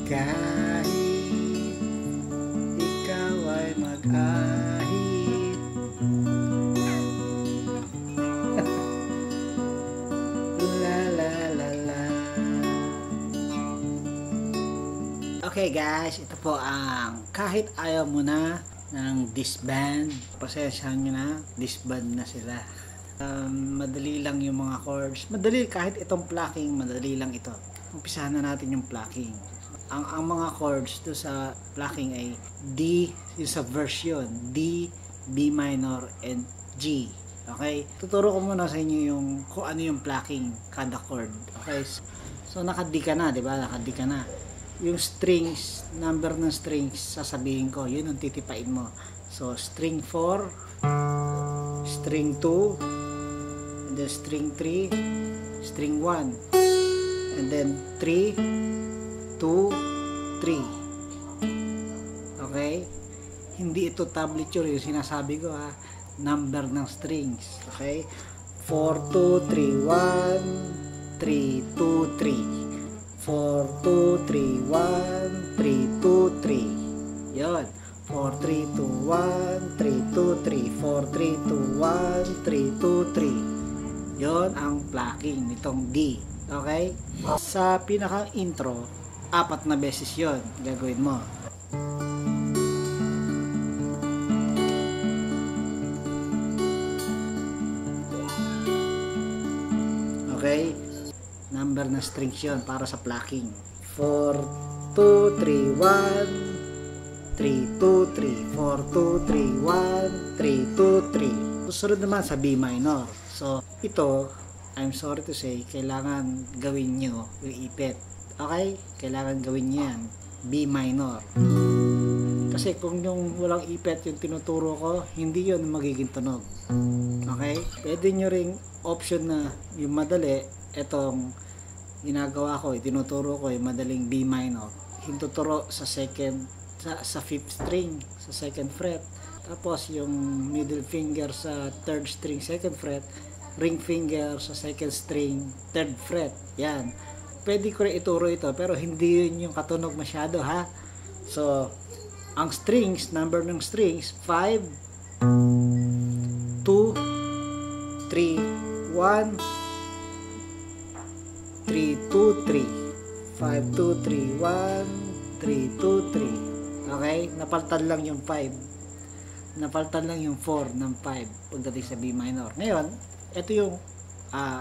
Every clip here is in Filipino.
Kahit ikaw ay mag-ahit, la la la la. Okay guys, ito po ang kahit ayaw mo na ng disband. Pasensyahan nyo na, disband na sila. Madali lang yung mga chords. Madali, kahit itong plucking, madali lang ito. Umpisahan na natin yung plucking. Ang mga chords to sa plucking ay D, yung sa version D, B minor, and G. Okay? Tuturo ko muna sa inyo yung kung ano yung plucking kada chord. Okay? So naka-D ka na, di ba? Naka-D ka na. Yung strings, number ng strings, sasabihin ko, yun ang titipain mo. So string 4, string 2, and then string 3, string 1, and then 3, 2, 3. Okay? Hindi ito tablature yung sinasabi ko ha. Number ng strings. Okay? 4, 2, 3, 1, 3, 2, 3. 4, 2, 3, 1, 3, 2, 3. Yun. 4, 3, 2, 1, 3, 2, 3. 4, 3, 2, 1, 3, 2, 3. Yun ang plucking nitong D. Okay? Sa pinaka intro, 4 na beses yon gagawin mo. Okay? Number na strings yon para sa plucking. 4, 2, 3, 1, 3, 2, 3. 4, 2, 3, 1, 3, 2, 3. Susunod naman sa B minor. So, ito, I'm sorry to say, kailangan gawin nyo yung ipit. Okay? Kailangan gawin nyo yan. B minor. Kasi kung yung walang ipit yung tinuturo ko, hindi yun magiging tunog. Okay? Pwede nyo ring option na yung madali, etong ginagawa ko, tinuturo ko yung madaling B minor. Hintuturo sa second, sa fifth string, sa second fret. Tapos yung middle finger sa third string, second fret. Ring finger sa second string, third fret. Yan. Pwede ko rin ituro ito, pero hindi yun yung katunog masyado, ha? So, ang strings, number ng strings, 5, 2, 3, 1, 3, 2, 3. 5, 2, 3, 1, 3, 2, 3. Okay? Napalitan lang yung 5. Napalitan lang yung 4 ng 5 pagdating sa B minor. Ngayon, ito yung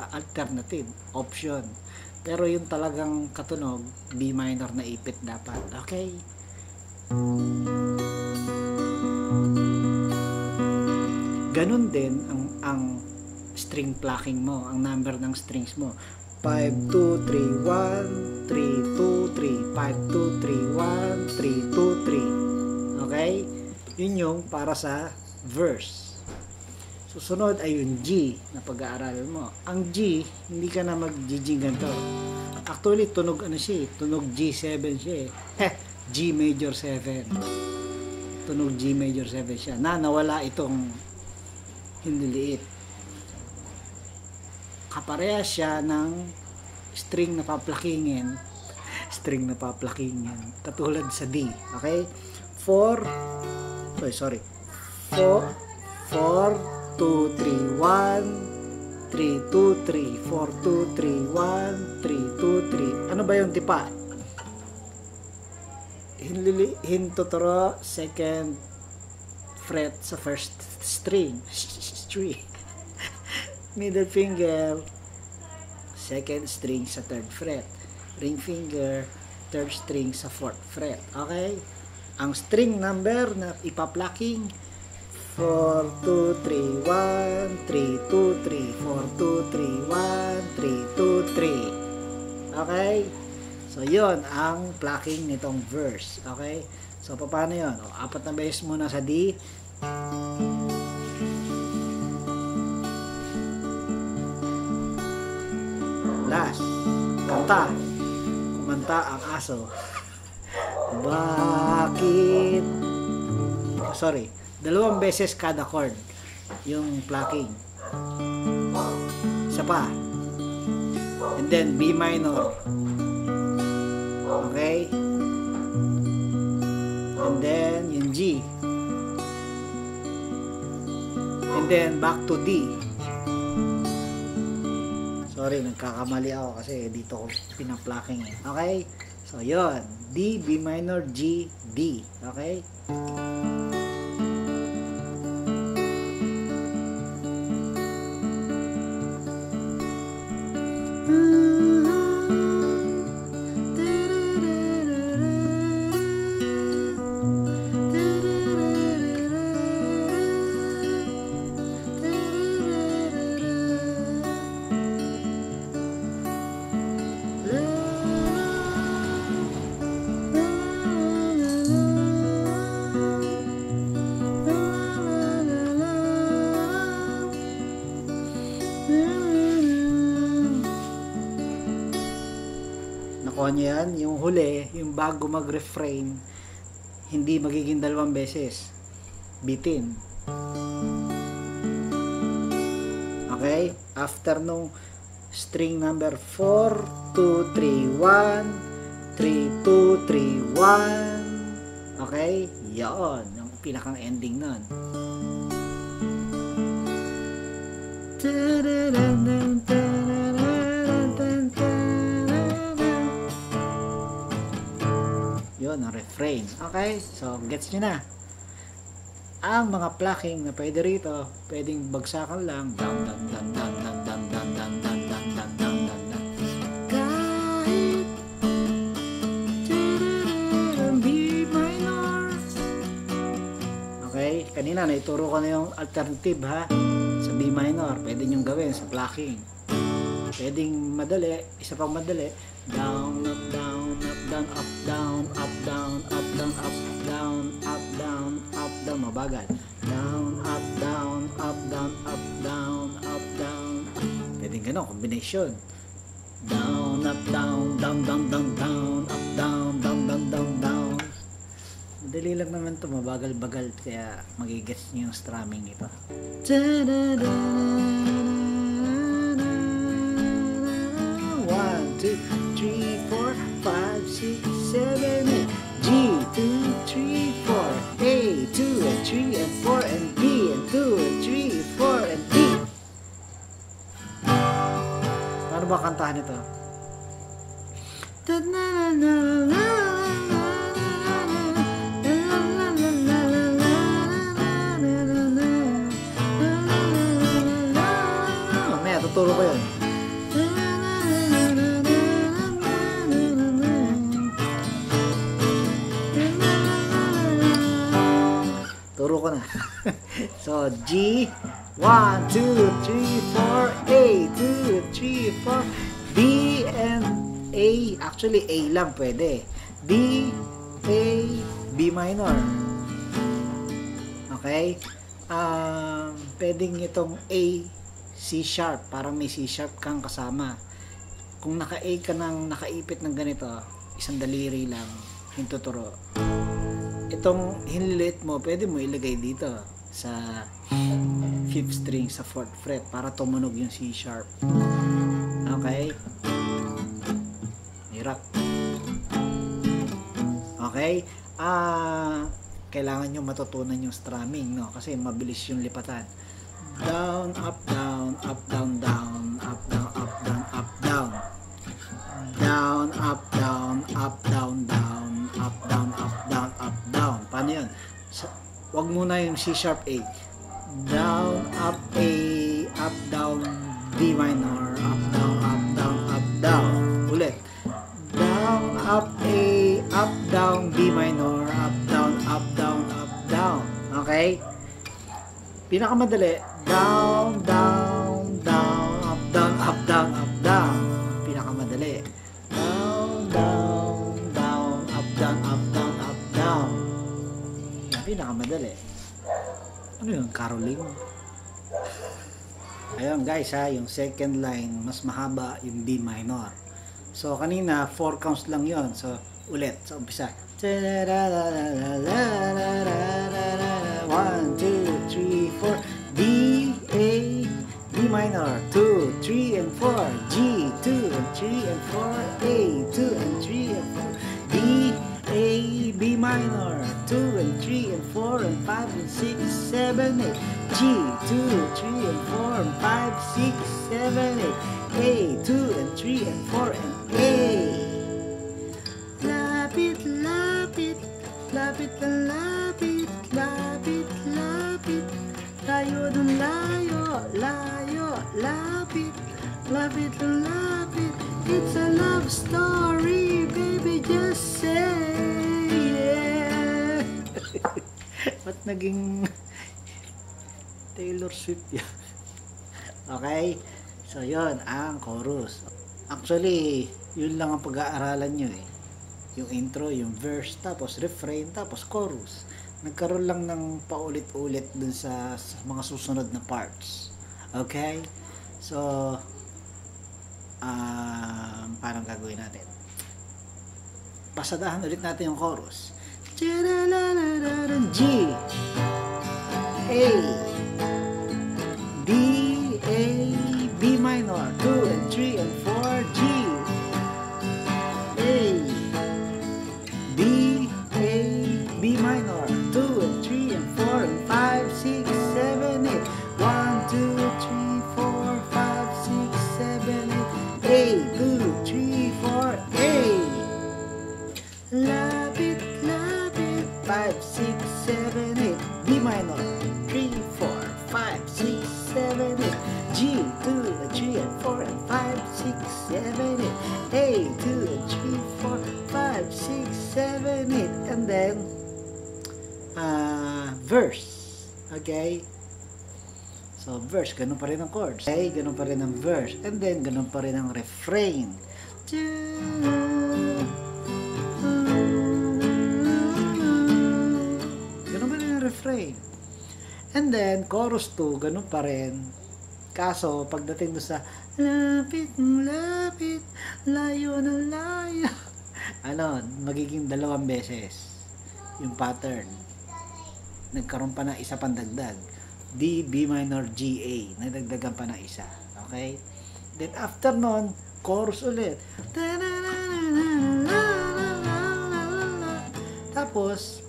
alternative option. Pero yung talagang katunog, B minor na ipit dapat. Okay? Ganun din ang string plucking mo, ang number ng strings mo. 5, 2, 3, 1, 3, 2, 3. 5, 2, 3, 1, 3, 2, 3. Okay? Yun yung para sa verse. Susunod ay yung G na pag-aaralan mo. Ang G, hindi ka na mag-G ganito. Actually, tunog ano siya, tunog G7 siya. G major 7. Tunog G major 7 siya. Nawala itong hindi liit. Kaparehas siya ng string na paplakingin. String na paplakingin. Katulad sa D. Okay? 4, 2, 3, 1, 3, 2, 3, 4, 2, 3, 1, 3, 2, 3. Ano ba yung tipa? Hintuturo, second fret sa first string. Middle finger, second string sa third fret. Ring finger, third string sa fourth fret. Okay? Ang string number na ipa-plucking, 4, 2, 3, 1, 3, 2, 3, 4, 2, 3, 1, 3, 2, 3. Okay? So, yun ang plucking nitong verse. Okay? So, paano yun? O, 4 na beses muna sa D. Last. Kanta. Kumanta ang aso. Bakit? Sorry. 2 beses kada chord. yung plucking. Isa pa. And then B minor. Okay? And then yung G. And then back to D. Sorry, nagkakamali ako kasi dito ko pinaplacking eh. Okay? So, yun. D, B minor, G, D. Okay? Nakuha niyo yan? Yung huli, yung bago mag-refrain, hindi magiging 2 beses. Bitin. Okay? After nung string number 4, 2, 3, 1, 3, 2, 3, 1. Okay? Yan. Yung pinakang ending nun. Yun, ang refrain. Okay? So, gets nyo na. Ang mga plucking na pwede rito, pwedeng bagsakan lang. Down, down, down, down, down, down, down, down, down, down, down, down, down, down. Kahit B minor. Okay? Kanina, naituro ko na yung alternative ha. Sa B minor, pwede nyo gawin sa plucking. Pwedeng madali, isa pang madali. Down, up, down, up, down, up, down, up, down, up, down, up, down, up, down, up, down, mabagal. Down, up, down, up, down, up, down, up, down. Pwedeng gano'n, combination. Down, up, down, down, down, down, down, up, down, down, down, down, down. Madali lang naman ito, mabagal-bagal, kaya magigets nyo yung strumming ito. One, two, 3, 4, 5, 6, 7, 8. G, 2, 3, 4. A, 2 and 3 and 4 and B and 2 and 3, 4 and D. Paano ba kantahan ito? Mamaya, tuturo ko yun. Turo ko na. So, G, 1, 2, 3, 4, A, 2, 3, 4, B, and A. Actually, A lang pwede. D, A, B minor. Okay? Pwedeng itong A, C sharp. Parang may C sharp kang kasama. Kung naka-A ka nang nakaipit ng ganito, isang daliri lang yung tuturo. Itong hinlilit mo, pwede mo ilagay dito sa 5th string sa 4th fret para tumunog yung C sharp. Okay? Hirap. Okay? Kailangan nyo matutunan yung strumming, no? Kasi mabilis yung lipatan. Down, up, down, up, down, down, up, down, up, down, up, down. Down, up, down, up, down, down, up, down, up, down, up, down. Paano yun? Wag muna yung C sharp A. Down, up, A, up, down, D minor, up, down, up, down, up, down. Ulit. Down, up, A, up, down, B minor, up, down, up, down, up, down. Okay? Pinakamadali. Down, down, down, up, down, up, down, up, down. Pinakamadali. Down, down, down, up, down, up, down, up, down. Pinakamadali. Ano yun? Caroling? Ayun guys ha, yung second line, mas mahaba yung D minor. So kanina, 4 counts lang yon. So ulit, sa umpisa. 1, 2, 3, 4. D B minor, 2, 3, and 4, G, 2, and 3, and 4, A, 2, and 3, and 4, D, A, B minor, 2, and 3, and 4, and 5, and 6, 7, 8, G, 2, 3, and 4, and 5, 6, 7, 8, A, 2, and 3, and 4, and A. Lapit, lapit, lapit na lapit, lapit, lapit, layo ng layo, layo, lapit, lapit na lapit, it's a love story, baby, just say yeah. Ba't naging Taylor Swift yan? Okay? So, yun ang chorus. Actually, yun lang ang pag-aaralan nyo eh. Yung intro, yung verse, tapos refrain, tapos chorus. Nagkaroon lang ng paulit-ulit dun sa mga susunod na parts. Okay? So, parang gagawin natin. Pasadahan ulit natin yung chorus. G, A, D, A, B minor, 2 and 3 and 4, G, A, D, A, B minor, 2 and 3 and 4 and 5, 6, 7, 8, 1, 2, 3, 4, 5, 6, 7, 8, A, 2, 3, 4, A. Lapit, lapit, 5, 6, 7, 8, B minor, 3, 4, 5, 6, 7, 8, G, 2, 3, and 4, and 5, 6, 7, 8, A, 2, 3, 4, 5, 6, 7, 8, and then, verse, okay? So, verse, ganun pa rin ang chords, okay? Ganun pa rin ang verse, and then, ganun pa rin ang refrain. Ganun pa rin ang refrain. And then, chorus 2, ganun pa rin. Kaso, pagdating doon sa lapit, lapit, layo na layo, magiging 2 beses yung pattern. Nagkaroon pa na isa pang dagdag. D, B minor, G, A. Nagdagdagan pa na isa. Okay? Then, after nun, chorus ulit. Tapos,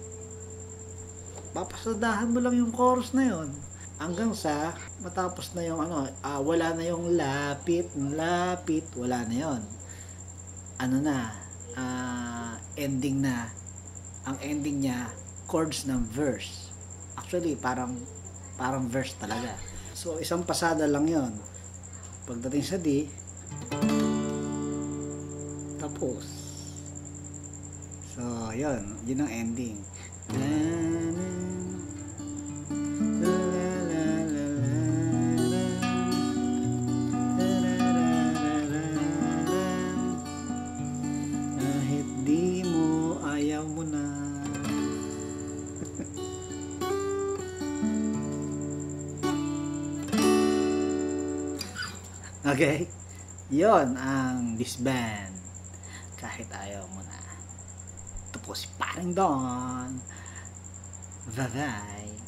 papasadahan mo lang yung chorus na yon hanggang sa matapos na yung wala na yung lapit, lapit, wala na yon. Ending na. Ang ending niya, chords ng verse. Actually, parang verse talaga. So, isang pasada lang yon. Pagdating sa D, tapos. So, yun ang ending. Kahit di mo, ayaw mo na. Okay? Yon ang disband. Kahit ayaw mo na. Ito po si Paring Don. Bye-bye.